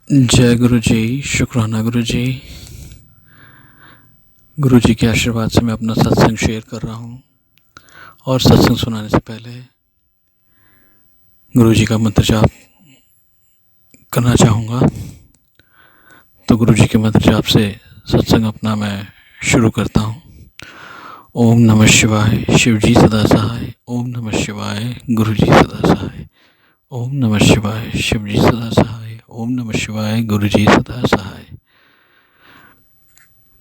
जय गुरु जी। शुक्राना गुरु जी। गुरु जी के आशीर्वाद से मैं अपना सत्संग शेयर कर रहा हूँ। और सत्संग सुनाने से पहले गुरु जी का मंत्र जाप करना चाहूँगा। तो गुरु जी के मंत्र जाप से सत्संग अपना मैं शुरू करता हूँ। ओम नमः शिवाय, शिव जी सदा सहाय। ओम नमः शिवाय, गुरु जी सदा सहाय। ओम नमः शिवाय, शिव जी सदा सहाय। ओम नमः शिवाय, गुरु जी सदा सहाय।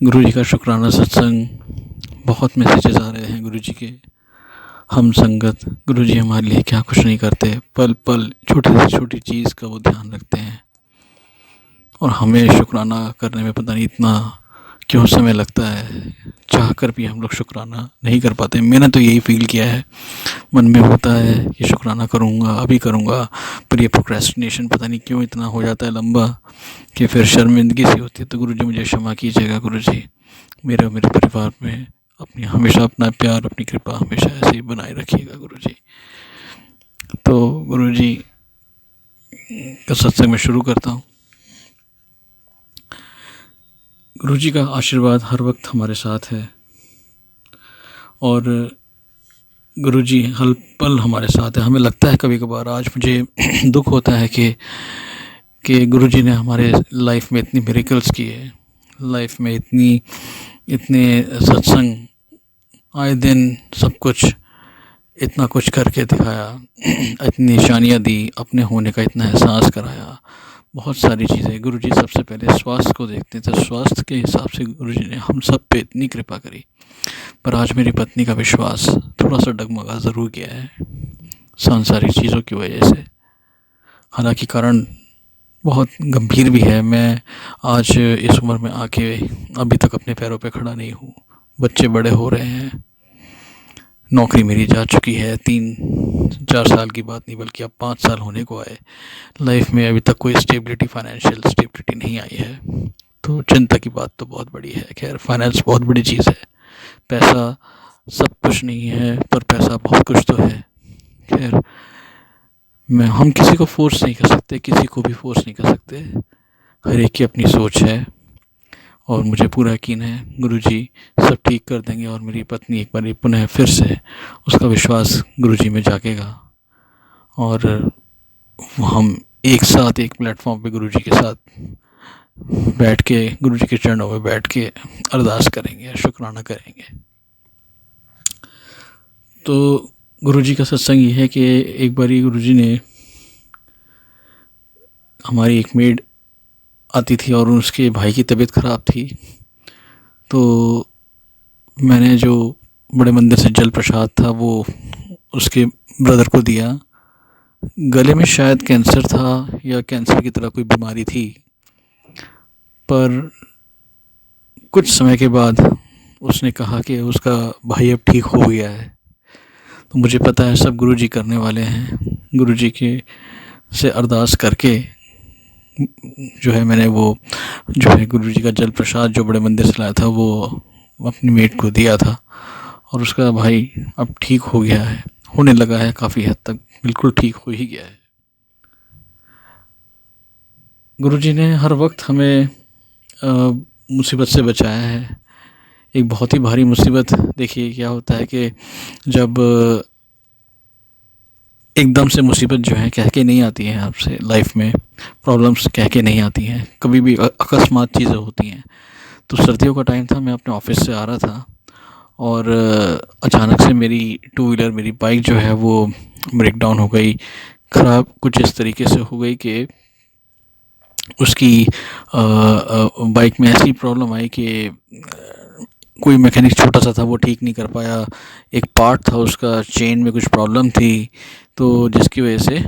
गुरु जी का शुक्राना सत्संग। बहुत मैसेजेस आ रहे हैं गुरु जी के। हम संगत, गुरु जी हमारे लिए क्या कुछ नहीं करते, पल पल छोटी से छोटी चीज़ का वो ध्यान रखते हैं। और हमें शुक्राना करने में पता नहीं इतना क्यों समय लगता है, चाह कर भी हम लोग शुक्राना नहीं कर पाते। मैंने तो यही फील किया है, मन में होता है कि शुक्राना करूँगा, अभी करूँगा, पर ये प्रोक्रेस्टिनेशन पता नहीं क्यों इतना हो जाता है लंबा कि फिर शर्मिंदगी सी होती है। तो गुरु जी मुझे क्षमा कीजिएगा गुरु जी। मेरे परिवार में अपनी हमेशा अपना प्यार, अपनी कृपा हमेशा ऐसे ही बनाए रखिएगा गुरु जी। तो गुरु जी का सत्संग में शुरू करता हूँ। गुरु जी का आशीर्वाद हर वक्त हमारे साथ है और गुरु जी हर पल हमारे साथ है। हमें लगता है कभी कभार, आज मुझे दुख होता है कि गुरु जी ने हमारे लाइफ में इतनी मिरेकल्स किए, लाइफ में इतने सत्संग, आए दिन सब कुछ इतना कुछ करके दिखाया, इतनी निशानियाँ दी, अपने होने का इतना एहसास कराया, बहुत सारी चीज़ें। गुरु जी सबसे पहले स्वास्थ्य को देखते थे। स्वास्थ्य के हिसाब से गुरु जी ने हम सब पे इतनी कृपा करी। पर आज मेरी पत्नी का विश्वास थोड़ा सा डगमगा ज़रूर गया है सांसारिक चीज़ों की वजह से। हालांकि कारण बहुत गंभीर भी है। मैं आज इस उम्र में आके अभी तक अपने पैरों पे खड़ा नहीं हूँ। बच्चे बड़े हो रहे हैं, नौकरी मेरी जा चुकी है, 3-4 साल की बात नहीं बल्कि अब 5 साल होने को आए। लाइफ में अभी तक कोई स्टेबिलिटी, फाइनेंशियल स्टेबिलिटी नहीं आई है। तो चिंता की बात तो बहुत बड़ी है। खैर, फाइनेंस बहुत बड़ी चीज़ है। पैसा सब कुछ नहीं है, पर पैसा बहुत कुछ तो है। खैर, हम किसी को फोर्स नहीं कर सकते, किसी को भी फोर्स नहीं कर सकते। हर एक की अपनी सोच है और मुझे पूरा यकीन है गुरु जी सब ठीक कर देंगे। और मेरी पत्नी एक बार पुनः फिर से उसका विश्वास गुरु जी में जागेगा और हम एक साथ एक प्लेटफॉर्म पे गुरु जी के साथ बैठ के, गुरु जी के चरणों में बैठ के अरदास करेंगे, शुक्राना करेंगे। तो गुरु जी का सत्संग ये है कि एक बारी गुरु जी ने, हमारी एक मेड आती थी और उसके भाई की तबीयत ख़राब थी। तो मैंने जो बड़े मंदिर से जल प्रसाद था वो उसके ब्रदर को दिया। गले में शायद कैंसर था या कैंसर की तरह कोई बीमारी थी, पर कुछ समय के बाद उसने कहा कि उसका भाई अब ठीक हो गया है। तो मुझे पता है सब गुरु जी करने वाले हैं। गुरु जी के से अरदास करके जो है मैंने वो जो है गुरु जी का जल प्रसाद जो बड़े मंदिर से लाया था वो अपनी मेट को दिया था और उसका भाई अब ठीक हो गया है, होने लगा है, काफ़ी हद तक बिल्कुल ठीक हो ही गया है। गुरु जी ने हर वक्त हमें मुसीबत से बचाया है। एक बहुत ही भारी मुसीबत, देखिए क्या होता है कि जब एकदम से मुसीबत जो है कह के नहीं आती है आपसे, लाइफ में प्रॉब्लम्स कह के नहीं आती हैं, कभी भी अकस्मात चीज़ें होती हैं। तो सर्दियों का टाइम था, मैं अपने ऑफिस से आ रहा था और अचानक से मेरी टू व्हीलर, मेरी बाइक जो है वो ब्रेक डाउन हो गई। ख़राब कुछ इस तरीके से हो गई कि उसकी बाइक में ऐसी प्रॉब्लम आई कि कोई मैकेनिक छोटा सा था वो ठीक नहीं कर पाया। एक पार्ट था उसका, चेन में कुछ प्रॉब्लम थी, तो जिसकी वजह से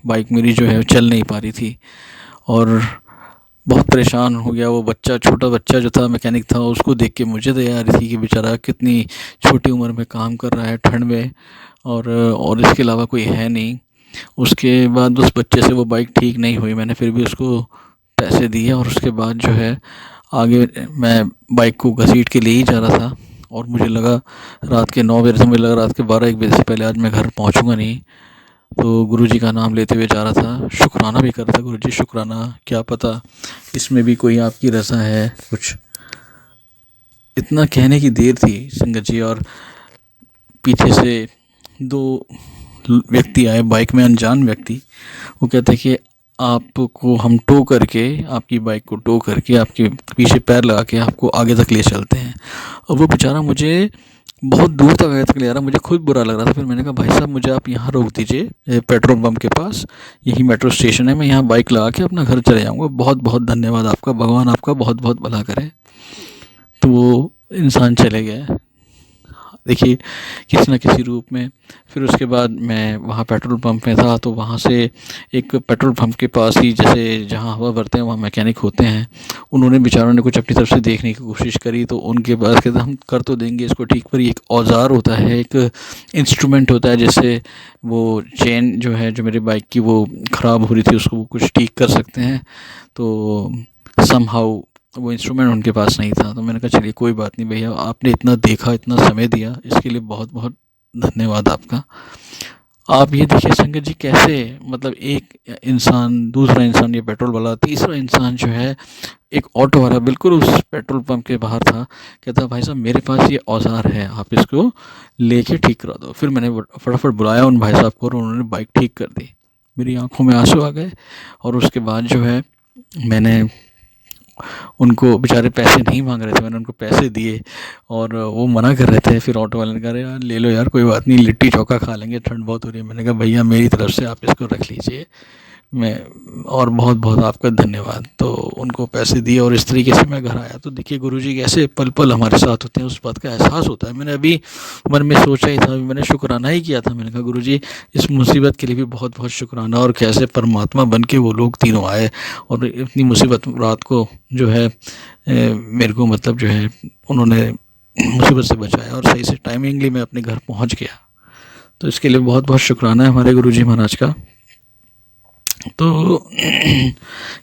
बाइक मेरी जो है चल नहीं पा रही थी और बहुत परेशान हो गया। वो बच्चा, छोटा बच्चा जो था मैकेनिक था, उसको देख के मुझे दया आ रही थी कि बेचारा कितनी छोटी उम्र में काम कर रहा है ठंड में और इसके अलावा कोई है नहीं। उसके बाद उस बच्चे से वो बाइक ठीक नहीं हुई। मैंने फिर भी उसको पैसे दिए और उसके बाद जो है आगे मैं बाइक को घसीट के ले ही जा रहा था और मुझे लगा रात के 9 बजे से, मुझे लगा रात के 12-1 बजे से पहले आज मैं घर पहुंचूंगा नहीं। तो गुरुजी का नाम लेते हुए जा रहा था, शुक्राना भी कर रहा था, गुरुजी शुक्राना, क्या पता इसमें भी कोई आपकी रज़ा है कुछ। इतना कहने की देर थी संगत जी, और पीछे से दो व्यक्ति आए बाइक में, अनजान व्यक्ति। वो कहते हैं कि आपको हम टो करके, आपकी बाइक को टो करके आपके पीछे पैर लगा के आपको आगे तक ले चलते हैं। और वो बेचारा मुझे बहुत दूर तक आगे तक ले आ रहा, मुझे खुद बुरा लग रहा था। फिर मैंने कहा भाई साहब मुझे आप यहाँ रोक दीजिए पेट्रोल पंप के पास, यही मेट्रो स्टेशन है, मैं यहाँ बाइक लगा के अपना घर चले जाऊँगा, बहुत बहुत धन्यवाद आपका, भगवान आपका बहुत बहुत भला करे। तो वो इंसान चले गए, देखिए किसी न किसी रूप में। फिर उसके बाद मैं वहाँ पेट्रोल पंप में था, तो वहाँ से एक पेट्रोल पंप के पास ही, जैसे जहाँ हवा भरते हैं वहाँ मैकेनिक होते हैं, उन्होंने बेचारों ने कुछ अपनी तरफ से देखने की कोशिश करी। तो उनके पास कहते हम कर तो देंगे इसको ठीक, पर एक औज़ार होता है, एक इंस्ट्रूमेंट होता है, जैसे वो चेन जो है जो मेरी बाइक की वो ख़राब हो रही थी, उसको वो कुछ ठीक कर सकते हैं। तो समहाउ वो इंस्ट्रूमेंट उनके पास नहीं था। तो मैंने कहा चलिए कोई बात नहीं भैया, आपने इतना देखा, इतना समय दिया, इसके लिए बहुत बहुत धन्यवाद आपका। आप ये देखिए संगत जी कैसे, मतलब एक इंसान, दूसरा इंसान, ये पेट्रोल वाला, तीसरा इंसान जो है एक ऑटो वाला बिल्कुल उस पेट्रोल पंप के बाहर था। कहता भाई साहब मेरे पास ये औज़ार है, आप इसको लेके ठीक करा दो। फिर मैंने फटाफट बुलाया उन भाई साहब को और उन्होंने बाइक ठीक कर दी। मेरी आंखों में आंसू आ गए। और उसके बाद जो है मैंने उनको, बेचारे पैसे नहीं मांग रहे थे, मैंने उनको पैसे दिए और वो मना कर रहे थे। फिर ऑटो वाले ने कहा यार ले लो यार, कोई बात नहीं, लिट्टी चोखा खा लेंगे, ठंड बहुत हो रही है। मैंने कहा भैया मेरी तरफ से आप इसको रख लीजिए, मैं, और बहुत बहुत आपका धन्यवाद। तो उनको पैसे दिए और इस तरीके से मैं घर आया। तो देखिए गुरुजी कैसे पल पल हमारे साथ होते हैं, उस बात का एहसास होता है। मैंने अभी मन में सोचा ही था, अभी मैंने शुक्राना ही किया था। मैंने कहा गुरुजी इस मुसीबत के लिए भी बहुत बहुत शुक्राना, और कैसे परमात्मा बन के वो लोग तीनों आए और इतनी मुसीबत रात को जो है मेरे को, मतलब जो है उन्होंने मुसीबत से बचाया और सही से टाइमिंगली मैं अपने घर पहुंच गया। तो इसके लिए बहुत बहुत शुक्राना है हमारे गुरुजी महाराज का। तो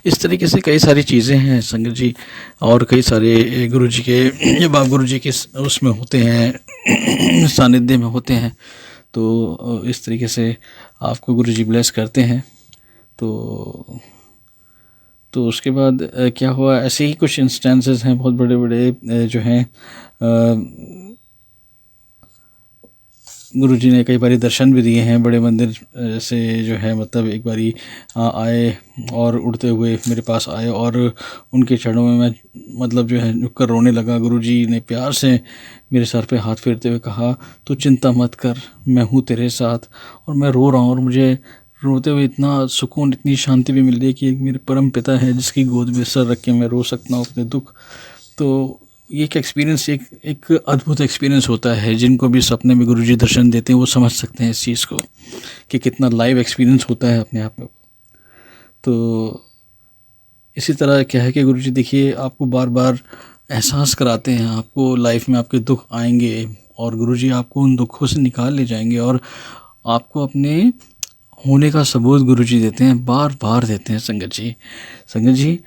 इस तरीके से कई सारी चीज़ें हैं संगत जी, और कई सारे गुरुजी के, जब आप गुरुजी के उसमें होते हैं, सानिध्य में होते हैं, तो इस तरीके से आपको गुरुजी ब्लेस करते हैं। तो उसके बाद क्या हुआ, ऐसे ही कुछ इंस्टेंसेस हैं बहुत बड़े बड़े जो हैं। गुरुजी ने कई बारी दर्शन भी दिए हैं बड़े मंदिर से, जो है मतलब एक बारी आए और उड़ते हुए मेरे पास आए और उनके चरणों में मैं मतलब जो है झुक कर रोने लगा। गुरुजी ने प्यार से मेरे सर पे हाथ फेरते हुए कहा तू चिंता मत कर, मैं हूँ तेरे साथ। और मैं रो रहा हूँ और मुझे रोते हुए इतना सुकून, इतनी शांति भी मिल रही है कि एक मेरे परम पिता है जिसकी गोद में सर रख के मैं रो सकता हूँ अपने दुख। तो ये एक एक्सपीरियंस, एक अद्भुत एक्सपीरियंस होता है। जिनको भी सपने में गुरुजी दर्शन देते हैं वो समझ सकते हैं इस चीज़ को कि कितना लाइव एक्सपीरियंस होता है अपने आप में। तो इसी तरह क्या है कि गुरुजी देखिए आपको बार बार एहसास कराते हैं, आपको लाइफ में आपके दुख आएंगे और गुरुजी आपको उन दुखों से निकाल ले जाएंगे और आपको अपने होने का सबूत गुरुजी देते हैं, बार बार देते हैं। संगत जी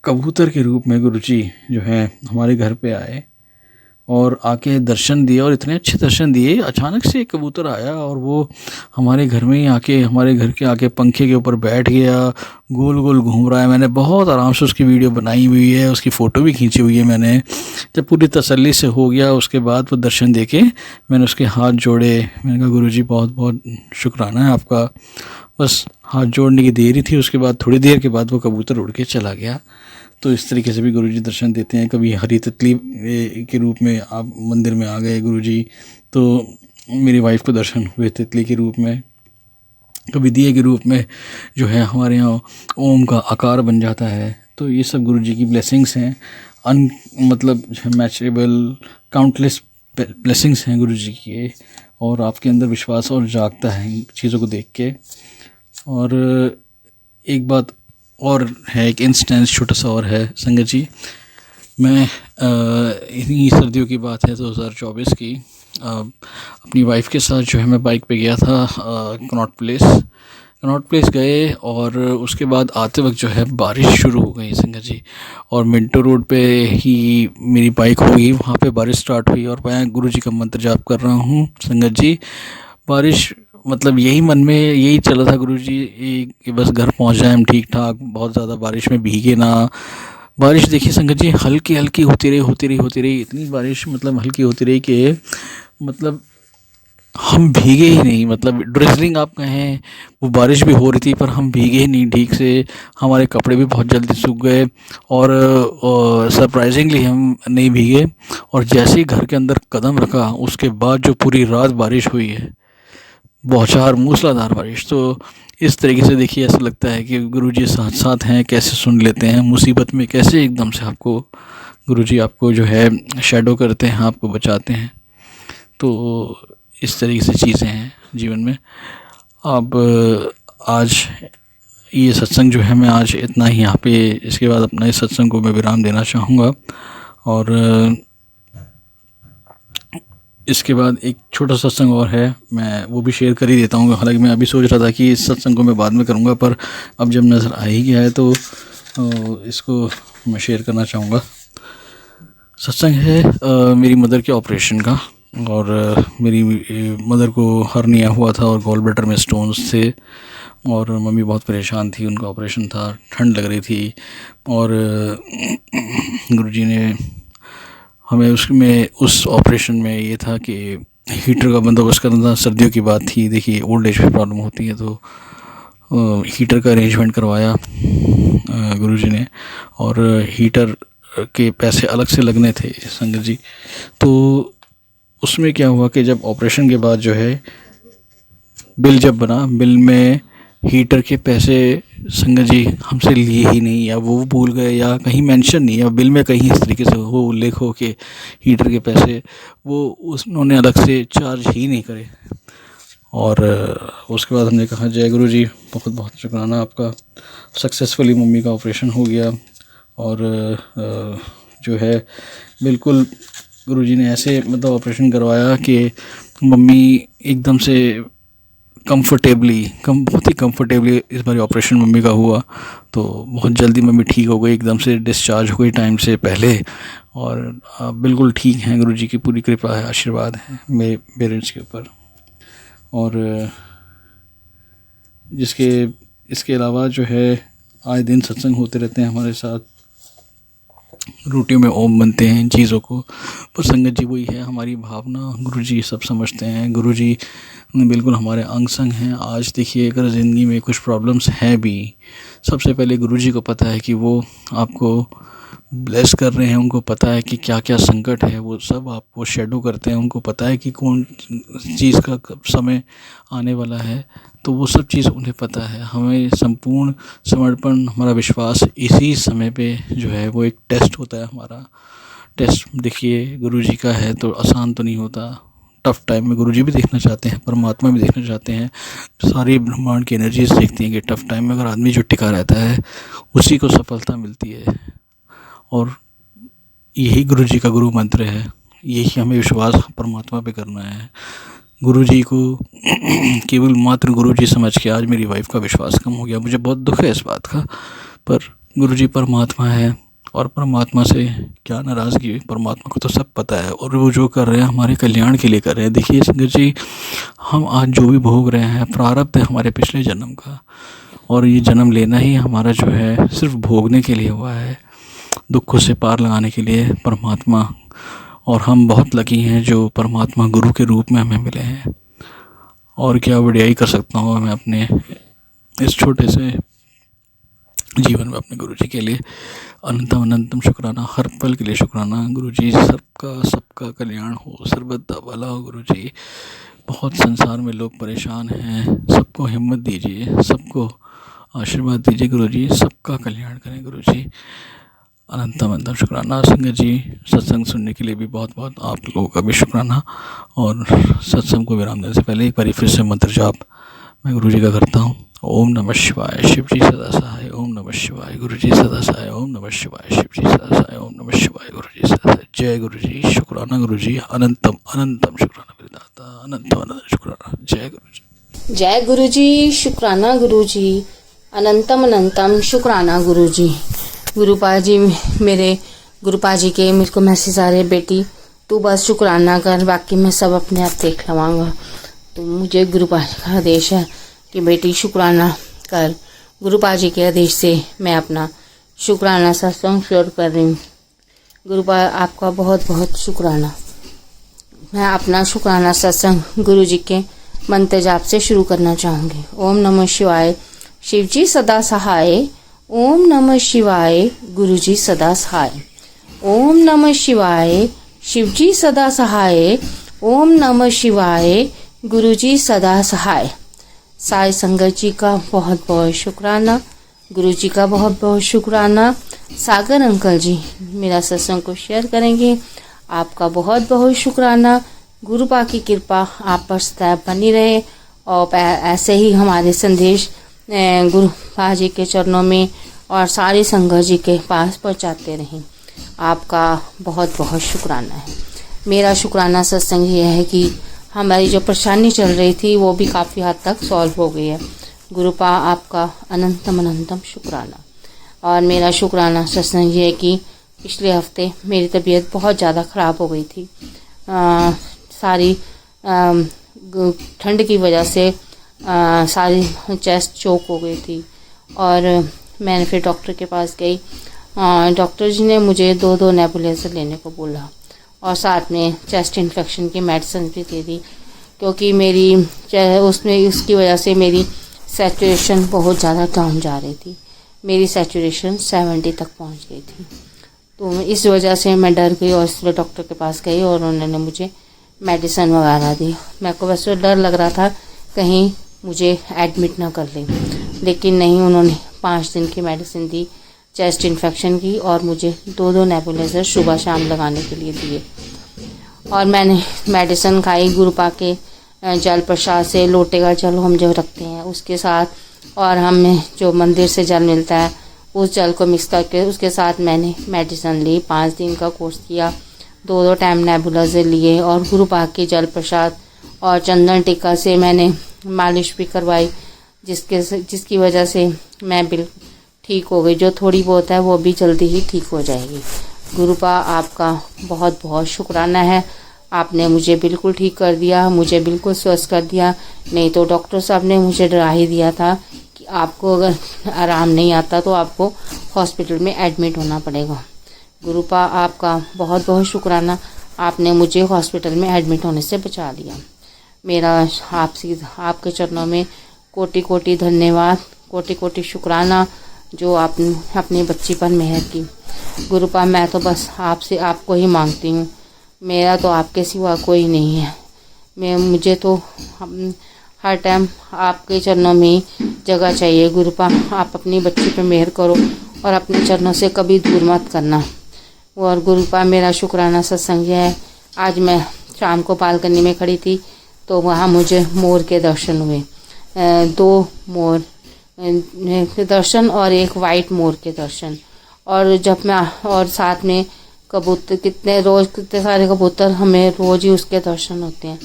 कबूतर के रूप में गुरुजी जो है हमारे घर पे आए और आके दर्शन दिए, और इतने अच्छे दर्शन दिए। अचानक से एक कबूतर आया और वो हमारे घर में ही आके, हमारे घर के आके पंखे के ऊपर बैठ गया, गोल गोल घूम रहा है। मैंने बहुत आराम से उसकी वीडियो बनाई हुई है, उसकी फ़ोटो भी खींची हुई है मैंने। जब पूरी तसल्ली से हो गया उसके बाद वो दर्शन देके मैंने उसके हाथ जोड़े। मैंने कहा गुरुजी बहुत बहुत शुक्राना है आपका। बस हाथ जोड़ने की देर ही थी, उसके बाद थोड़ी देर के बाद वो कबूतर उड़ के चला गया। तो इस तरीके से भी गुरुजी दर्शन देते हैं। कभी हरी तितली के रूप में आप मंदिर में आ गए गुरुजी, तो मेरी वाइफ को दर्शन हुए तितली के रूप में। कभी दिए के रूप में जो है हमारे यहाँ ओम का आकार बन जाता है। तो ये सब गुरुजी की ब्लेसिंग्स हैं, मतलब मैचरेबल काउंटलेस ब्लेसिंग्स हैं गुरुजी की। और आपके अंदर विश्वास और जागता है इन चीज़ों को देख के। और एक बात और है, एक इंस्टेंस छोटा सा और है संगत जी। मैं इन्हीं सर्दियों की बात है 2024 की, अपनी वाइफ के साथ जो है मैं बाइक पे गया था कनॉट प्लेस गए, और उसके बाद आते वक्त जो है बारिश शुरू हो गई संगत जी। और मिंटो रोड पे ही मेरी बाइक हो गई, वहाँ पे बारिश स्टार्ट हुई और मैं गुरुजी का मंत्र जाप कर रहा हूँ संगत जी। बारिश मतलब यही मन में यही चला था गुरुजी कि बस घर पहुंच जाए हम ठीक ठाक, बहुत ज़्यादा बारिश में भीगे ना। बारिश देखिए संगत जी हल्की हल्की होती रही इतनी बारिश, मतलब हल्की होती रही कि मतलब हम भीगे ही नहीं, मतलब ड्रिजलिंग आप कहें, वो बारिश भी हो रही थी पर हम भीगे ही नहीं ठीक से। हमारे कपड़े भी बहुत जल्दी सूख गए और सरप्राइजिंगली हम नहीं भीगे। और जैसे ही घर के अंदर कदम रखा उसके बाद जो पूरी रात बारिश हुई है, बौछार मूसलाधार बारिश, तो इस तरीके से देखिए ऐसा लगता है कि गुरुजी साथ साथ हैं, कैसे सुन लेते हैं मुसीबत में, कैसे एकदम से आपको गुरुजी आपको जो है शैडो करते हैं, आपको बचाते हैं। तो इस तरीके से चीज़ें हैं जीवन में। अब आज ये सत्संग जो है, मैं आज इतना ही यहाँ पे, इसके बाद अपना इस सत्संग को मैं विराम देना चाहूँगा। और इसके बाद एक छोटा सत्संग और है, मैं वो भी शेयर कर ही देता हूँ। हालांकि मैं अभी सोच रहा था कि इस सत्संग को मैं बाद में करूँगा, पर अब जब नज़र आ ही गया है तो इसको मैं शेयर करना चाहूँगा। सत्संग है मेरी मदर के ऑपरेशन का। और मेरी मदर को हर्निया हुआ था और गॉल ब्लैडर में स्टोन्स थे और मम्मी बहुत परेशान थी, उनका ऑपरेशन था, ठंड लग रही थी। और गुरुजी ने हमें उस ऑपरेशन में ये था कि हीटर का बंदोबस्त करना था। सर्दियों की बात थी, देखिए ओल्ड एज में प्रॉब्लम होती है, तो हीटर का अरेंजमेंट करवाया गुरुजी ने। और हीटर के पैसे अलग से लगने थे संगत जी। तो उसमें क्या हुआ कि जब ऑपरेशन के बाद जो है बिल जब बना, बिल में हीटर के पैसे संगत जी हमसे लिए ही नहीं, या वो भूल गए, या कहीं मेंशन नहीं, या बिल में कहीं इस तरीके से हो उल्लेख हो कि हीटर के पैसे वो उन्होंने अलग से चार्ज ही नहीं करे। और उसके बाद हमने कहा जय गुरु जी, बहुत बहुत शुक्राना आपका, सक्सेसफुली मम्मी का ऑपरेशन हो गया। और जो है बिल्कुल गुरुजी ने ऐसे मतलब ऑपरेशन करवाया कि मम्मी एकदम से बहुत ही कंफर्टेबली इस बार ऑपरेशन मम्मी का हुआ। तो बहुत जल्दी मम्मी ठीक हो गई, एकदम से डिस्चार्ज हो गई टाइम से पहले। और बिल्कुल ठीक हैं, गुरुजी की पूरी कृपा है, आशीर्वाद है मेरे पेरेंट्स के ऊपर। और इसके अलावा जो है आए दिन सत्संग होते रहते हैं हमारे साथ, रोटियों में ओम बनते हैं चीज़ों को, पर संगत जी वही है हमारी भावना, गुरुजी सब समझते हैं। गुरुजी बिल्कुल हमारे अंग संग हैं। आज देखिए अगर ज़िंदगी में कुछ प्रॉब्लम्स हैं भी, सबसे पहले गुरुजी को पता है कि वो आपको ब्लेस कर रहे हैं, उनको पता है कि क्या क्या संकट है, वो सब आपको शेडो करते हैं, उनको पता है कि कौन चीज़ का कब समय आने वाला है, तो वो सब चीज़ उन्हें पता है। हमें संपूर्ण समर्पण, हमारा विश्वास इसी समय पे जो है वो एक टेस्ट होता है हमारा। टेस्ट देखिए गुरुजी का है तो आसान तो नहीं होता, टफ़ टाइम में गुरुजी भी देखना चाहते हैं, परमात्मा भी देखना चाहते हैं, सारी ब्रह्मांड की एनर्जीज देखती हैं कि टफ़ टाइम में अगर आदमी जो टिका रहता है उसी को सफलता मिलती है। और यही गुरुजी का गुरु मंत्र है, यही हमें विश्वास परमात्मा पे करना है। गुरुजी को केवल मात्र गुरुजी समझ के आज मेरी वाइफ का विश्वास कम हो गया, मुझे बहुत दुख है इस बात का, पर गुरुजी परमात्मा है और परमात्मा से क्या नाराज़गी, परमात्मा को तो सब पता है और वो जो कर रहे हैं हमारे कल्याण के लिए कर रहे हैं। देखिए संगत जी, हम आज जो भी भोग रहे हैं प्रारब्ध है हमारे पिछले जन्म का, और ये जन्म लेना ही हमारा जो है सिर्फ भोगने के लिए हुआ है, दुखों से पार लगाने के लिए परमात्मा। और हम बहुत लकी हैं जो परमात्मा गुरु के रूप में हमें मिले हैं। और क्या बढ़ियाई कर सकता हूँ मैं अपने इस छोटे से जीवन में अपने गुरुजी के लिए अनंतम अनंतम शुक्राना, हर पल के लिए शुक्राना। गुरुजी सबका कल्याण हो, सर्वदा भला हो गुरुजी। बहुत संसार में लोग परेशान हैं, सबको हिम्मत दीजिए, सबको आशीर्वाद दीजिए गुरुजी, सबका कल्याण करें गुरुजी। अनंतम अनंतम शुक्राना। संगत जी, सत्संग सुनने के लिए भी बहुत बहुत आप लोगों का भी शुक्राना। और सत्संग को विराम देने से पहले एक बार फिर से मंत्र जाप मैं गुरुजी का करता हूँ। ओम नमः शिवाय, शिव जी सदा सहाय। ओम नमः शिवाय, गुरुजी सदा सहाय। ओम नमः शिवाय, शिव जी सदा सहाय। ओम नमः शिवाय, गुरुजी सदा सहाय। जय गुरुजी, शुक्राना गुरुजी, अनंतम अनंतम शुक्राना मेरे दाता, अनंतम अनंतम शुक्राना। जय गुरुजी। जय गुरुजी, शुक्राना गुरुजी, अनंतम अनंतम शुक्राना गुरुजी। गुरुपा जी मेरे गुरुपा जी के मेरे को मैसेज आ रहे, बेटी तू बस शुक्राना कर, बाकी मैं सब अपने आप देख लवांगा। तो मुझे गुरुपा जी का आदेश है कि बेटी शुक्राना कर। गुरुपा जी के आदेश से मैं अपना शुक्राना सत्संग शेयर कर रही हूँ। गुरुपा आपका बहुत बहुत शुक्राना। मैं अपना शुक्राना सत्संग गुरु जी के मंत्र जाप से शुरू करना चाहूँगी। ओम नमः शिवाय, शिव जी सदा सहाय। ओम नमः शिवाय, गुरु जी सदा सहाय। ओम नमः शिवाय, शिव जी सदा सहाय। ओम नमः शिवाय, गुरु जी सदा सहाय। साई संगत जी का बहुत बहुत शुक्राना। गुरु जी का बहुत बहुत शुक्राना। सागर अंकल जी मेरा सत्संग को शेयर करेंगे, आपका बहुत बहुत शुक्राना। गुरुपा की कृपा आप पर सदैव बनी रहे और ऐसे ही हमारे संदेश गुरुपा जी के चरणों में और सारी संगत जी के पास पहुंचाते रहें। आपका बहुत बहुत शुक्राना है। मेरा शुक्राना सत्संग यह है कि हमारी जो परेशानी चल रही थी वो भी काफ़ी हद तक सॉल्व हो गई है। गुरुपा आपका अनंतम अनंतम शुक्राना। और मेरा शुक्राना सत्संग ये है कि पिछले हफ्ते मेरी तबीयत बहुत ज़्यादा ख़राब हो गई थी। सारी ठंड की वजह से सारी चेस्ट चोक हो गई थी और मैंने फिर डॉक्टर के पास गई। डॉक्टर जी ने मुझे 2 नेबुलाइजर लेने को बोला और साथ में चेस्ट इन्फेक्शन की मेडिसिन भी दे दी, क्योंकि मेरी उसकी वजह से मेरी सैचुरेशन बहुत ज़्यादा डाउन जा रही थी। मेरी सैचुरेशन 70 तक पहुंच गई थी। तो इस वजह से मैं डर गई और इसलिए डॉक्टर के पास गई और उन्होंने मुझे मेडिसिन वगैरह दी। मेरे को वैसे डर लग रहा था कहीं मुझे एडमिट ना कर लें, लेकिन नहीं, उन्होंने 5 दिन की मेडिसिन दी चेस्ट इन्फेक्शन की और मुझे 2 नेबुलाइजर सुबह शाम लगाने के लिए दिए। और मैंने मेडिसिन खाई। गुरुपा के जल प्रसाद से, लोटे का जल हम जो रखते हैं उसके साथ, और हमें जो मंदिर से जल मिलता है उस जल को मिक्स करके उसके साथ मैंने मेडिसिन ली। 5 दिन का कोर्स किया, 2 टाइम नेबुलाइजर लिए और गुरुपा के जल प्रसाद और चंदन टीका से मैंने मालिश भी करवाई, जिसकी वजह से मैं बिल्कुल ठीक हो गई। जो थोड़ी बहुत है वो भी जल्दी ही ठीक हो जाएगी। गुरुपा आपका बहुत बहुत शुक्राना है। आपने मुझे बिल्कुल ठीक कर दिया, मुझे बिल्कुल स्वस्थ कर दिया। नहीं तो डॉक्टर साहब ने मुझे डरा ही दिया था कि आपको अगर आराम नहीं आता तो आपको हॉस्पिटल में एडमिट होना पड़ेगा। गुरुपा आपका बहुत बहुत शुक्राना। आपने मुझे हॉस्पिटल में एडमिट होने से बचा लिया। मेरा आपके चरणों में कोटि कोटि धन्यवाद, कोटि कोटि शुक्राना जो आपने अपनी बच्ची पर मेहर की। गुरुपा मैं तो बस आपको ही मांगती हूँ। मेरा तो आपके सिवा कोई नहीं है। मुझे तो हर टाइम आपके चरणों में जगह चाहिए। गुरुपा आप अपनी बच्ची पे मेहर करो और अपने चरणों से कभी दूर मत करना। और गुरुपा मेरा शुक्राना सत्संग है। आज मैं शाम को बालकनी में खड़ी थी तो वहाँ मुझे मोर के दर्शन हुए। 2 मोर के दर्शन और एक वाइट मोर के दर्शन। और जब मैं और साथ में कबूतर, कितने सारे कबूतर, हमें रोज ही उसके दर्शन होते हैं।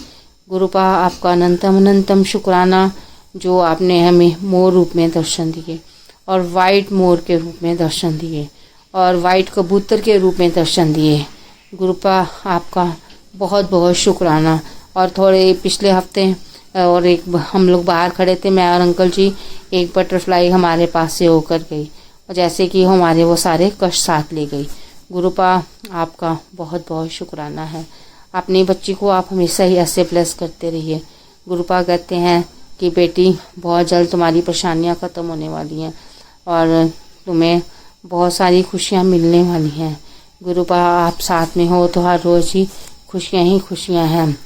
गुरुपा आपका अनंतम अनंतम शुक्राना जो आपने हमें मोर रूप में दर्शन दिए और वाइट मोर के रूप में दर्शन दिए और वाइट कबूतर के रूप में दर्शन दिए। गुरुपा आपका बहुत बहुत शुक्राना। और थोड़े पिछले हफ्ते और हम लोग बाहर खड़े थे, मैं और अंकल जी, एक बटरफ्लाई हमारे पास से होकर गई और जैसे कि हमारे वो सारे कष्ट साथ ले गई। गुरुपा आपका बहुत बहुत शुक्राना है। अपनी बच्ची को आप हमेशा ही ऐसे ब्लेस करते रहिए। गुरुपा कहते हैं कि बेटी बहुत जल्द तुम्हारी परेशानियां ख़त्म होने वाली हैं और तुम्हें बहुत सारी खुशियां मिलने वाली हैं। गुरुपा आप साथ में हो तो हर रोज़ ही खुशियां हैं।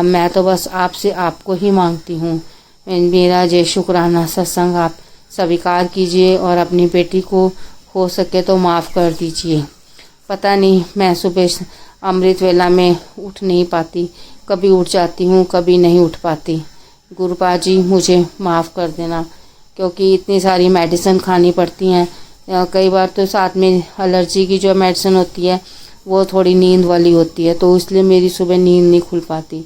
मैं तो बस आपसे आपको ही मांगती हूँ। मेरा जय शुक्राना सत्संग आप स्वीकार कीजिए और अपनी बेटी को हो सके तो माफ़ कर दीजिए। पता नहीं, मैं सुबह अमृत वेला में उठ नहीं पाती, कभी उठ जाती हूँ, कभी नहीं उठ पाती। गुरुपा जी मुझे माफ़ कर देना, क्योंकि इतनी सारी मेडिसिन खानी पड़ती हैं। कई बार तो साथ में एलर्जी की जो मेडिसिन होती है वो थोड़ी नींद वाली होती है, तो इसलिए मेरी सुबह नींद नहीं खुल पाती।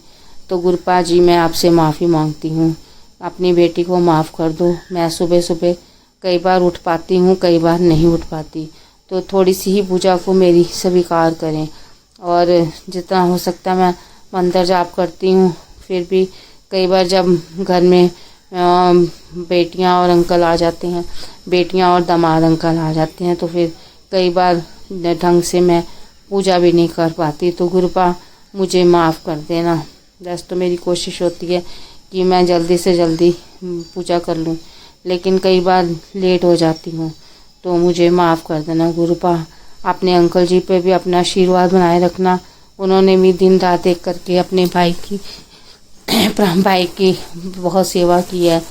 तो गुरुपा जी मैं आपसे माफ़ी मांगती हूँ, अपनी बेटी को माफ़ कर दो। मैं सुबह सुबह कई बार उठ पाती हूँ, कई बार नहीं उठ पाती, तो थोड़ी सी ही पूजा को मेरी स्वीकार करें। और जितना हो सकता मैं मंत्र जाप करती हूँ, फिर भी कई बार जब घर में बेटियां और अंकल आ जाते हैं, बेटियां और दामाद अंकल आ जाते हैं, तो फिर कई बार ढंग से मैं पूजा भी नहीं कर पाती। तो गुरुपा मुझे माफ़ कर देना। बस तो मेरी कोशिश होती है कि मैं जल्दी से जल्दी पूजा कर लूं, लेकिन कई बार लेट हो जाती हूँ, तो मुझे माफ़ कर देना गुरुपा। अपने अंकल जी पे भी अपना आशीर्वाद बनाए रखना। उन्होंने भी दिन रात एक करके अपने भाई की बहुत सेवा की है,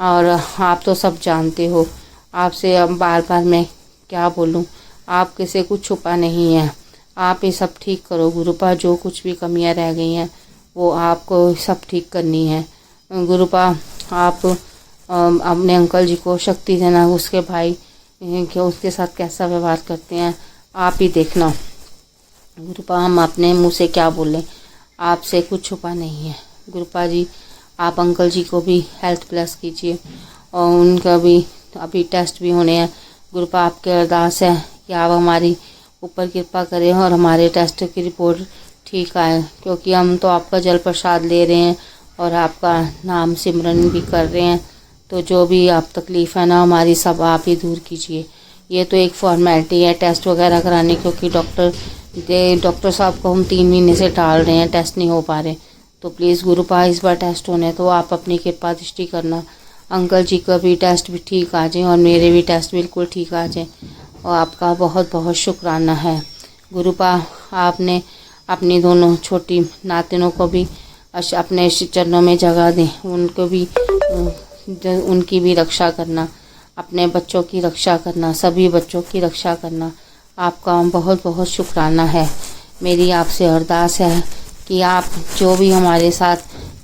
और आप तो सब जानते हो। आपसे अब बार बार मैं क्या बोलूं, आपके से कुछ छुपा नहीं है। आप ये सब ठीक करो गुरुपा। जो कुछ भी कमियां रह गई हैं वो आपको सब ठीक करनी है गुरुपा। आप अपने अंकल जी को शक्ति देना। उसके भाई के उसके साथ कैसा व्यवहार करते हैं आप ही देखना गुरुपा। हम अपने मुंह से क्या बोलें, आपसे कुछ छुपा नहीं है गुरुपा जी। आप अंकल जी को भी हेल्थ प्लस कीजिए, और उनका भी अभी टेस्ट भी होने हैं गुरुपा। आपके अरदास है कि आप हमारी ऊपर कृपा करें और हमारे टेस्ट की रिपोर्ट ठीक आए, क्योंकि हम तो आपका जल प्रसाद ले रहे हैं और आपका नाम सिमरन भी कर रहे हैं। तो जो भी आप तकलीफ़ है ना हमारी, सब आप ही दूर कीजिए। ये तो एक फॉर्मेलिटी है टेस्ट वगैरह कराने, क्योंकि डॉक्टर साहब को हम 3 महीने से टाल रहे हैं, टेस्ट नहीं हो पा रहे। तो प्लीज़ गुरुपा इस बार टेस्ट होने तो आप अपनी कृपा दृष्टि करना। अंकल जी का भी टेस्ट भी ठीक आ जाए और मेरे भी टेस्ट बिल्कुल ठीक आ जाए, और आपका बहुत बहुत शुक्राना है गुरुपा। आपने अपनी दोनों छोटी नातिनों को भी अपने चरणों में जगह दें, उनको भी उनकी भी रक्षा करना, अपने बच्चों की रक्षा करना, सभी बच्चों की रक्षा करना। आपका बहुत बहुत शुक्राना है। मेरी आपसे अरदास है कि आप जो भी हमारे साथ,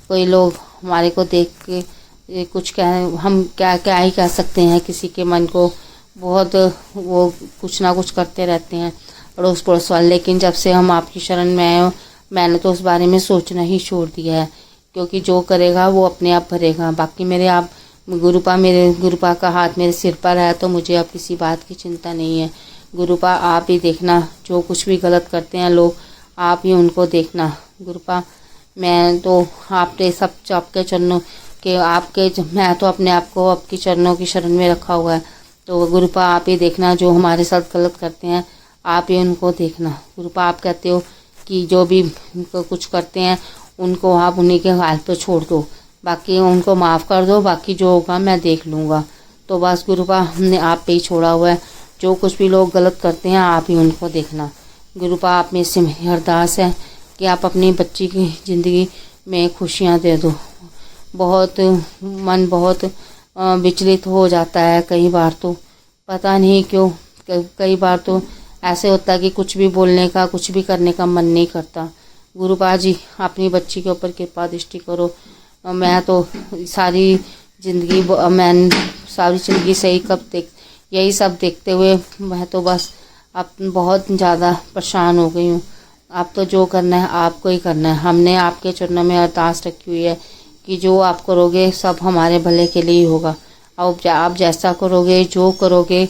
कोई लोग हमारे को देख के कुछ हम क्या ही कह सकते हैं, किसी के मन को बहुत वो कुछ ना कुछ करते रहते हैं अड़ोस पड़ोस वाले। लेकिन जब से हम आपकी शरण में आए हो, मैंने तो उस बारे में सोचना ही छोड़ दिया है, क्योंकि जो करेगा वो अपने आप भरेगा। बाकी मेरे गुरुपा का हाथ मेरे सिर पर है, तो मुझे अब किसी बात की चिंता नहीं है गुरुपा। आप ही देखना, जो कुछ भी गलत करते हैं लोग, आप ही उनको देखना गुरुपा। मैं तो आपके सब आपके चरणों के मैं तो अपने आप को आपके चरणों की शरण में रखा हुआ है। तो गुरुपा आप ही देखना, जो हमारे साथ गलत करते हैं आप ही उनको देखना गुरुपा। आप कहते हो कि जो भी कुछ करते हैं उनको आप उन्हीं के हाल पे छोड़ दो, बाकी उनको माफ़ कर दो, बाकी जो होगा मैं देख लूँगा। तो बस गुरुपा हमने आप पे ही छोड़ा हुआ है। जो कुछ भी लोग गलत करते हैं आप ही उनको देखना गुरुपा। आप में से मेरी अरदास है कि आप अपनी बच्ची की ज़िंदगी में खुशियाँ दे दो। मन बहुत विचलित हो जाता है कई बार, तो पता नहीं क्यों कई बार तो ऐसे होता है कि कुछ भी बोलने का, कुछ भी करने का मन नहीं करता। गुरुपा जी अपनी बच्ची के ऊपर कृपा दृष्टि करो। मैं तो सारी ज़िंदगी से ही यही सब देखते हुए मैं तो बस अब बहुत ज़्यादा परेशान हो गई हूँ। आप तो जो करना है आपको ही करना है। हमने आपके चरणों में अरदास रखी हुई है कि जो आप करोगे सब हमारे भले के लिए ही होगा। अब आप जैसा करोगे, जो करोगे,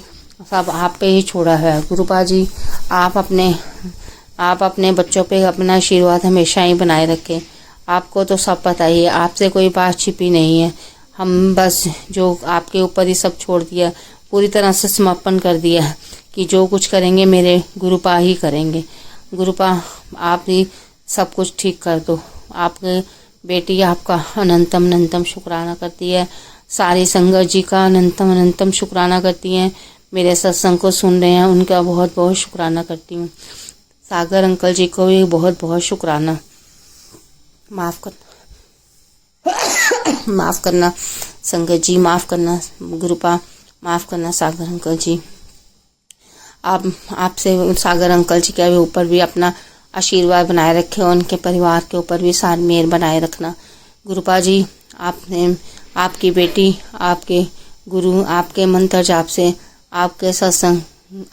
सब आप पे ही छोड़ा है गुरुपा जी। आप अपने बच्चों पे अपना आशीर्वाद हमेशा ही बनाए रखें। आपको तो सब पता ही है, आपसे कोई बात छिपी नहीं है। हम बस जो आपके ऊपर ही सब छोड़ दिया, पूरी तरह से समर्पण कर दिया है कि जो कुछ करेंगे मेरे गुरुपा ही करेंगे। गुरुपा आप ही सब कुछ ठीक कर दो। आपके बेटी आपका अनंतम अनंतम शुक्राना करती है। सारी संगत जी का अनंतम अनंतम शुक्राना करती हैं। मेरे सत्संग को सुन रहे हैं उनका बहुत बहुत शुक्राना करती हूँ। सागर अंकल जी को भी बहुत बहुत शुक्राना। माफ़ करना संगत जी, माफ़ करना गुरुपा, माफ़ करना सागर अंकल जी। आपसे सागर अंकल जी के ऊपर भी अपना आशीर्वाद बनाए रखे, उनके परिवार के ऊपर भी सारी मेहर बनाए रखना गुरुपा जी। आपकी बेटी आपके गुरु आपके मंत्र जाप से आपके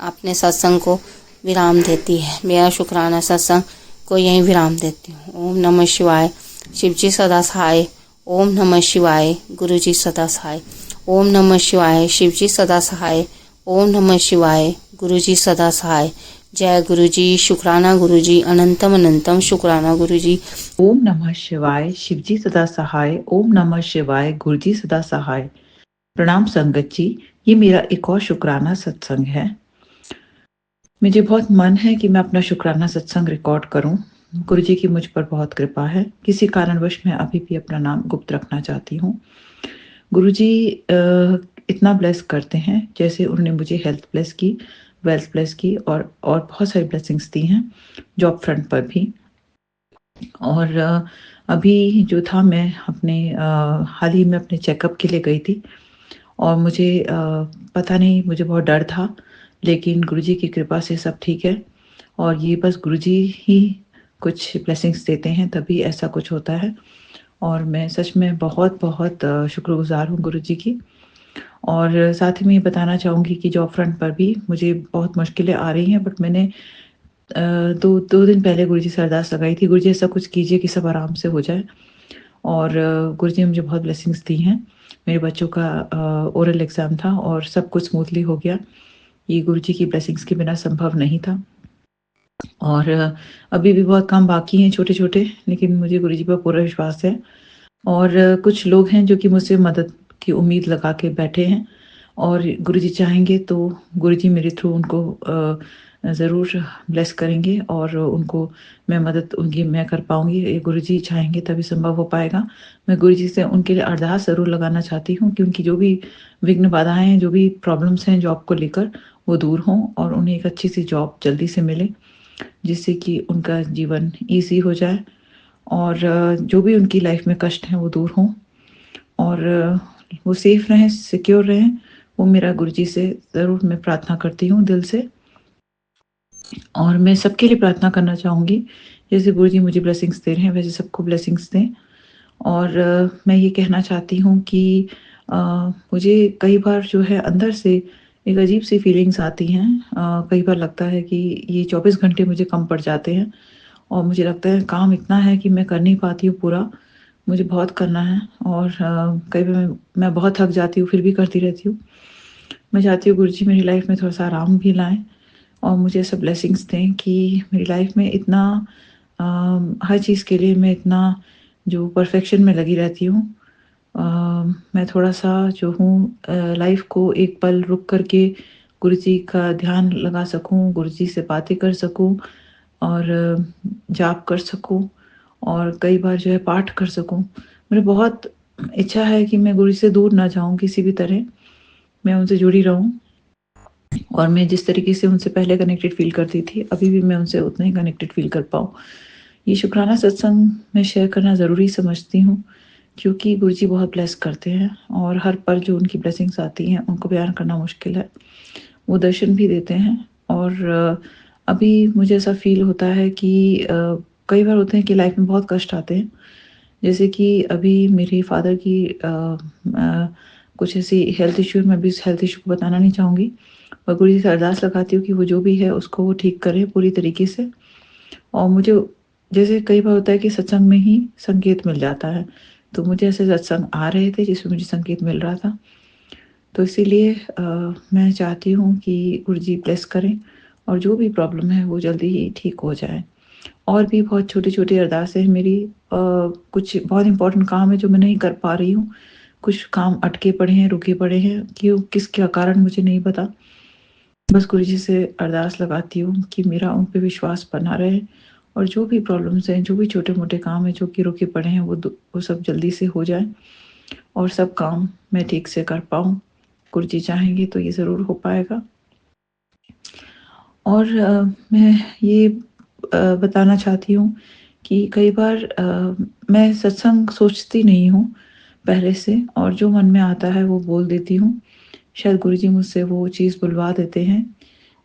अपने सत्संग को विराम देती है। मेरा शुक्राना सत्संग को यहीं विराम देती हूँ। ओम नमः शिवाय। शिव जी सदा सहाय। ओम नमः शिवाय। गुरु जी सदा सहाय। ओम नमः शिवाय। शिव जी सदा सहाय। ओम नमः शिवाय। गुरु जी सदा सहाय। जय गुरु जी, शुक्राना गुरु जी, अनंतम अनंतम शुक्राना गुरु जी। ओम नमः शिवाय, शिवजी सदा सहाय। ओम नमः शिवाय, गुरुजी सदा सहाय। प्रणाम संगत जी, ये मेरा एक और शुक्राना सत्संग है। मुझे बहुत मन है कि मैं अपना शुक्राना सत्संग रिकॉर्ड करूं। गुरुजी की मुझ पर बहुत कृपा है। किसी कारणवश मैं अभी भी अपना नाम गुप्त रखना चाहती हूँ। गुरुजी इतना ब्लेस करते हैं, जैसे उन्होंने मुझे हेल्थ ब्लेस की, वेल्थ ब्लेस की और बहुत सारी ब्लेसिंग्स दी हैं जॉब फ्रंट पर भी। और अभी जो था, मैं अपने हाल ही में अपने चेकअप के लिए गई थी और मुझे पता नहीं, मुझे बहुत डर था, लेकिन गुरुजी की कृपा से सब ठीक है। और ये बस गुरुजी ही कुछ ब्लेसिंग्स देते हैं, तभी ऐसा कुछ होता है। और मैं सच में बहुत बहुत शुक्रगुजार हूँ गुरुजी की। और साथ ही में ये बताना चाहूँगी कि जॉब फ्रंट पर भी मुझे बहुत मुश्किलें आ रही हैं, बट मैंने दो दिन पहले गुरुजी से अरदास लगाई थी, गुरुजी ऐसा कुछ कीजिए कि सब आराम से हो जाए। और गुरुजी ने मुझे बहुत ब्लेसिंग्स दी हैं। मेरे बच्चों का ओरल एग्ज़ाम था और सब कुछ स्मूथली हो गया। ये गुरुजी की ब्लेसिंग्स के बिना संभव नहीं था। और अभी भी बहुत काम बाकी हैं छोटे-छोटे, लेकिन मुझे गुरुजी पर पूरा विश्वास है। और कुछ लोग हैं जो कि मुझसे मदद की उम्मीद लगा के बैठे हैं, और गुरुजी चाहेंगे तो गुरुजी मेरे थ्रू उनको ज़रूर ब्लेस करेंगे और उनको मैं मदद उनकी मैं कर पाऊँगी। ये गुरुजी चाहेंगे तभी संभव हो पाएगा। मैं गुरुजी से उनके लिए अरदास ज़रूर लगाना चाहती हूँ, क्योंकि जो भी विघ्न बाधाएँ हैं, जो भी प्रॉब्लम्स हैं जॉब को लेकर, वो दूर हों और उन्हें एक अच्छी-सी जॉब जल्दी से मिले, जिससे कि उनका जीवन ईज़ी हो जाए और जो भी उनकी लाइफ़ में कष्ट हैं वो दूर हों और वो सेफ रहें, सिक्योर रहें। वो मेरा गुरुजी से ज़रूर मैं प्रार्थना करती हूँ दिल से। और मैं सबके लिए प्रार्थना करना चाहूँगी, जैसे गुरुजी मुझे ब्लेसिंग्स दे रहे हैं, वैसे सबको ब्लेसिंग्स दें। और मैं ये कहना चाहती हूँ कि अ, मुझे कई बार जो है अंदर से एक अजीब-सी फीलिंग्स आती हैं। कई बार लगता है कि ये 24 घंटे मुझे कम पड़ जाते हैं और मुझे लगता है काम इतना है कि मैं कर नहीं पाती हूँ पूरा, मुझे बहुत करना है। और कई बार मैं बहुत थक जाती हूँ, फिर भी करती रहती हूँ। मैं चाहती हूँ गुरुजी मेरी लाइफ़ में थोड़ा-सा आराम भी लाएँ और मुझे ऐसा ब्लेसिंग्स दें कि मेरी लाइफ़ में इतना हर चीज़ के लिए मैं इतना जो परफेक्शन में लगी रहती हूँ, मैं थोड़ा-सा जो हूँ लाइफ़ को एक पल रुक कर के गुरुजी का ध्यान लगा सकूँ, गुरुजी से बातें कर सकूँ और जाप कर सकूँ और कई बार जो है पाठ कर सकूँ। मेरी बहुत इच्छा है कि मैं गुरु से दूर ना जाऊँ किसी भी तरह, मैं उनसे जुड़ी रहूँ और मैं जिस तरीके से उनसे पहले कनेक्टेड फ़ील करती थी, अभी भी मैं उनसे उतना ही कनेक्टेड फ़ील कर पाऊँ। ये शुक्राना सत्संग मैं शेयर करना ज़रूरी समझती हूँ, क्योंकि गुरुजी बहुत ब्लेस करते हैं और हर पल जो उनकी ब्लेसिंग्स आती हैं, उनको बयान करना मुश्किल है। वो दर्शन भी देते हैं और अभी मुझे ऐसा फ़ील होता है कि कई बार होते हैं कि लाइफ़ में बहुत कष्ट आते हैं। जैसे कि अभी मेरे फ़ादर की कुछ ऐसी हेल्थ इश्यू, मैं अभी इस हेल्थ इश्यू को बताना नहीं चाहूँगी, और गुरुजी से अरदास लगाती हूँ कि वो जो भी है उसको वो ठीक करें पूरी तरीके से। और मुझे जैसे कई बार होता है कि सत्संग में ही संकेत मिल जाता है, तो मुझे ऐसे सत्संग आ रहे थे जिसमें मुझे संकेत मिल रहा था। तो इसीलिए मैं चाहती हूँ कि गुरुजी ब्लेस करें और जो भी प्रॉब्लम है वो जल्दी ही ठीक हो जाए। और भी बहुत छोटी-छोटी अरदास है मेरी। कुछ बहुत इम्पोर्टेंट काम है जो मैं नहीं कर पा रही हूँ। कुछ काम अटके पड़े हैं, रुके पड़े हैं, क्यों किस क्या कारण मुझे नहीं पता। बस गुरुजी से अरदास लगाती हूँ कि मेरा उन पे विश्वास बना रहे और जो भी प्रॉब्लम्स हैं, जो भी छोटे-मोटे काम हैं जो कि रुके पड़े हैं, वो सब जल्दी से हो जाएँ और सब काम मैं ठीक से कर पाऊँ। गुरुजी चाहेंगे तो ये ज़रूर हो पाएगा। और मैं ये बताना चाहती हूँ कि कई बार मैं सत्संग सोचती नहीं हूँ पहले से, और जो मन में आता है वो बोल देती हूँ। शायद गुरुजी मुझसे वो चीज़ बुलवा देते हैं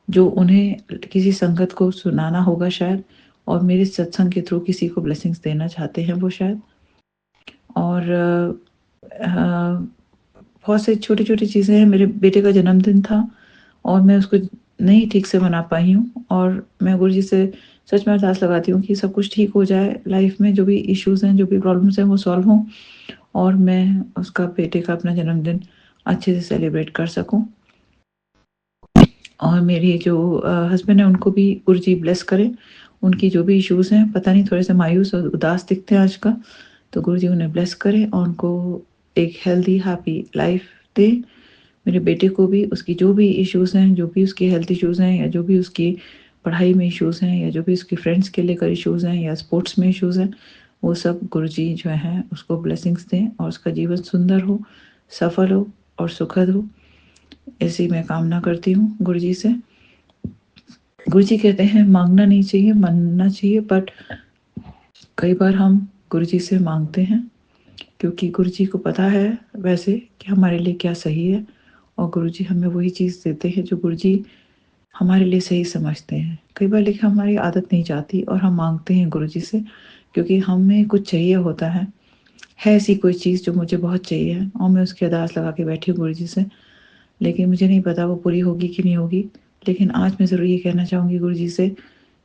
जो उन्हें किसी संगत को सुनाना होगा शायद, और मेरे सत्संग के थ्रू किसी को ब्लेसिंग्स देना चाहते हैं वो शायद। और बहुत से छोटी-छोटी चीज़ें हैं। मेरे बेटे का जन्मदिन था और मैं उसको नहीं ठीक से मना पाई हूँ, और मैं गुरुजी से सच में अरदास लगाती हूँ कि सब कुछ ठीक हो जाए, लाइफ में जो भी इश्यूज़ हैं, जो भी प्रॉब्लम्स हैं वो सॉल्व हों और मैं उसका बेटे का अपना जन्मदिन अच्छे से सेलिब्रेट कर सकूँ। और मेरे जो हस्बैंड हैं उनको भी गुरुजी ब्लेस करें। उनकी जो भी इश्यूज़ हैं, पता नहीं थोड़े-से मायूस और उदास दिखते हैं आजकल, तो गुरुजी उन्हें ब्लेस करें और उनको एक हेल्दी हैप्पी लाइफ दें। मेरे बेटे को भी उसकी जो भी इश्यूज़ हैं, जो भी उसकी हेल्थ इश्यूज़ हैं या जो भी उसकी पढ़ाई में इश्यूज़ हैं या जो भी उसके फ्रेंड्स के लेकर इश्यूज़ हैं या स्पोर्ट्स में इश्यूज़ हैं, वो सब गुरुजी जो हैं उसको ब्लेसिंग्स दें और उसका जीवन सुंदर हो, सफल हो और सुखद हो। ऐसी मैं कामना करती हूँ गुरुजी से। गुरुजी कहते हैं माँगना नहीं चाहिए, मानना चाहिए, बट कई बार हम गुरुजी से माँगते हैं क्योंकि गुरुजी को पता है वैसे कि हमारे लिए क्या सही है और गुरुजी हमें वही चीज़ देते हैं जो गुरुजी हमारे लिए सही समझते हैं। कई बार लेकिन हमारी आदत नहीं जाती और हम माँगते हैं गुरुजी से क्योंकि हमें कुछ चाहिए होता है ऐसी कोई चीज़ जो मुझे बहुत चाहिए है और मैं उसकी अरदास लगा के बैठी हूँ गुरुजी से, लेकिन मुझे नहीं पता वो पूरी होगी कि नहीं होगी। लेकिन आज मैं ज़रूर ये कहना चाहूँगी गुरुजी से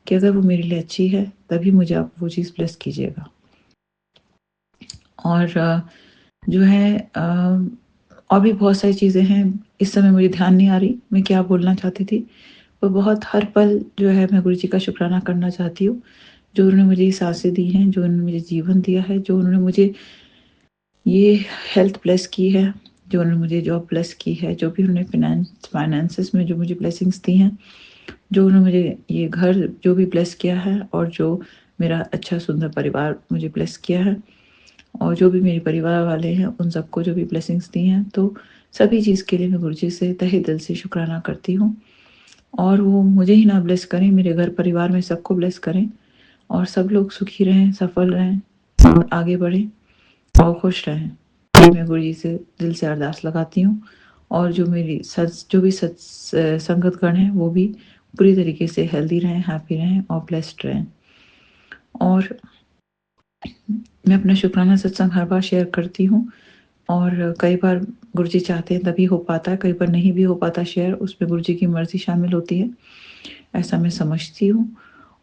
कि अगर वो मेरे लिए अच्छी है, तभी मुझे आप वो चीज़ ब्लेस कीजिएगा। और जो है और भी बहुत सारी चीज़ें हैं, इस समय मुझे ध्यान नहीं आ रही, मैं क्या बोलना चाहती थी। वो बहुत हर पल जो है मैं गुरुजी का शुक्राना करना चाहती हूँ, जो उन्होंने मुझे ये साँसें दी हैं, जो उन्होंने मुझे जीवन दिया है, जो उन्होंने मुझे ये हेल्थ ब्लेस की है, जो उन्होंने मुझे जॉब ब्लेस की है, जो भी उन्होंने फाइनेंसेस में जो मुझे ब्लेसिंग्स दी हैं, जो उन्होंने मुझे ये घर जो भी ब्लेस किया है और जो मेरा अच्छा सुंदर परिवार मुझे ब्लेस किया है और जो भी मेरे परिवार वाले हैं उन सबको जो भी ब्लेसिंग्स दी हैं, तो सभी चीज़ के लिए मैं गुरुजी से तहे दिल से शुक्राना करती हूँ और वो मुझे ही ना ब्लेस करें, मेरे घर परिवार में सबको ब्लेस करें और सब लोग सुखी रहें, सफल रहें और आगे बढ़ें और खुश रहें। मैं गुरुजी से दिल से अरदास लगाती हूँ और जो मेरी जो भी संगतगण हैं वो भी पूरी तरीके से हेल्दी रहें, हैप्पी रहें और ब्लेस्ड रहें। और मैं अपना शुक्राना सत्संग हर बार शेयर करती हूँ और कई बार गुरुजी चाहते हैं तभी हो पाता है, कई बार नहीं भी हो पाता शेयर, उसमें गुरुजी की मर्ज़ी शामिल होती है, ऐसा मैं समझती हूँ।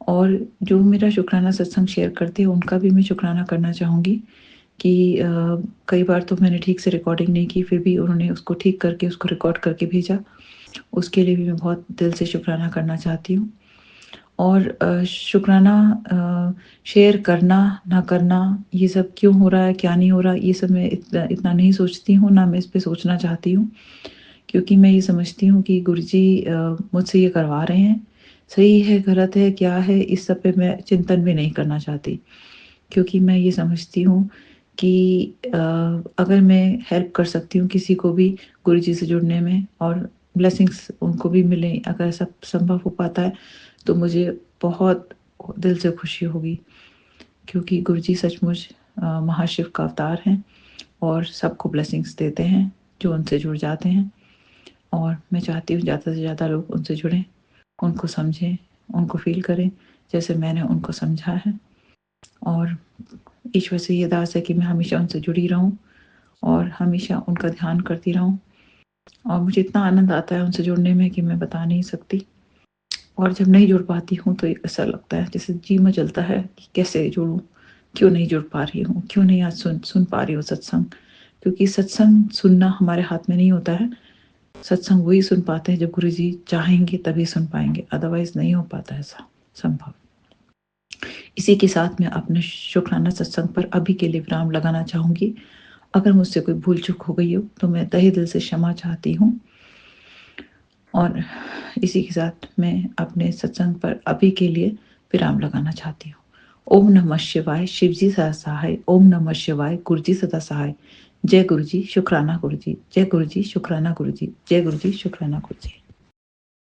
और जो मेरा शुक्राना सत्संग शेयर करते हैं उनका भी मैं शुक्राना करना चाहूँगी कि कई बार तो मैंने ठीक से रिकॉर्डिंग नहीं की, फिर भी उन्होंने उसको ठीक करके उसको रिकॉर्ड करके भेजा, उसके लिए भी मैं बहुत दिल से शुक्राना करना चाहती हूँ। और शुक्राना शेयर करना, ना करना, ये सब क्यों हो रहा है, क्या नहीं हो रहा, ये सब मैं इतना नहीं सोचती हूँ, ना मैं इस पे सोचना चाहती हूँ, क्योंकि मैं ये समझती हूँ कि गुरुजी मुझसे ये करवा रहे हैं, सही है, गलत है, क्या है, इस सब पे मैं चिंतन भी नहीं करना चाहती। क्योंकि मैं ये समझती हूँ कि अगर मैं हेल्प कर सकती हूँ किसी को भी गुरुजी से जुड़ने में और ब्लेसिंग्स उनको भी मिलें, अगर सब संभव हो पाता है, तो मुझे बहुत दिल से खुशी होगी क्योंकि गुरुजी सचमुच महाशिव का अवतार हैं और सबको ब्लेसिंग्स देते हैं जो उनसे जुड़ जाते हैं। और मैं चाहती हूँ ज़्यादा से ज़्यादा लोग उनसे जुड़ें, उनको समझें, उनको फ़ील करें जैसे मैंने उनको समझा है। और ईश्वर से ये अरदास है कि मैं हमेशा उनसे जुड़ी रहूँ और हमेशा उनका ध्यान करती रहूँ और मुझे इतना आनंद आता है उनसे जुड़ने में कि मैं बता नहीं सकती। और जब नहीं जुड़ पाती हूँ तो ऐसा लगता है जैसे जी में जलता है कि कैसे जुड़ूँ, क्यों नहीं जुड़ पा रही हूँ, क्यों नहीं आज सुन पा रही हूँ सत्संग, क्योंकि सत्संग सुनना हमारे हाथ में नहीं होता है। सत्संग वही सुन पाते हैं जब गुरुजी चाहेंगे तभी सुन पाएंगे, अदरवाइज नहीं हो पाता ऐसा संभव। इसी के साथ मैं अपने शुक्राना सत्संग पर अभी के लिए विराम लगाना चाहूँगी। अगर मुझसे कोई भूल चूक हो गई हो तो मैं तहे दिल से क्षमा चाहती हूँ और इसी के साथ मैं अपने सत्संग पर अभी के लिए विराम लगाना चाहती हूँ। ओम नमः शिवाय, शिवजी सदा सहाय। ओम नमः शिवाय, गुरुजी सदा सहाय। जय गुरुजी, शुक्राना गुरुजी। जय गुरुजी, शुक्राना गुरुजी। जय गुरुजी, शुक्राना गुरुजी।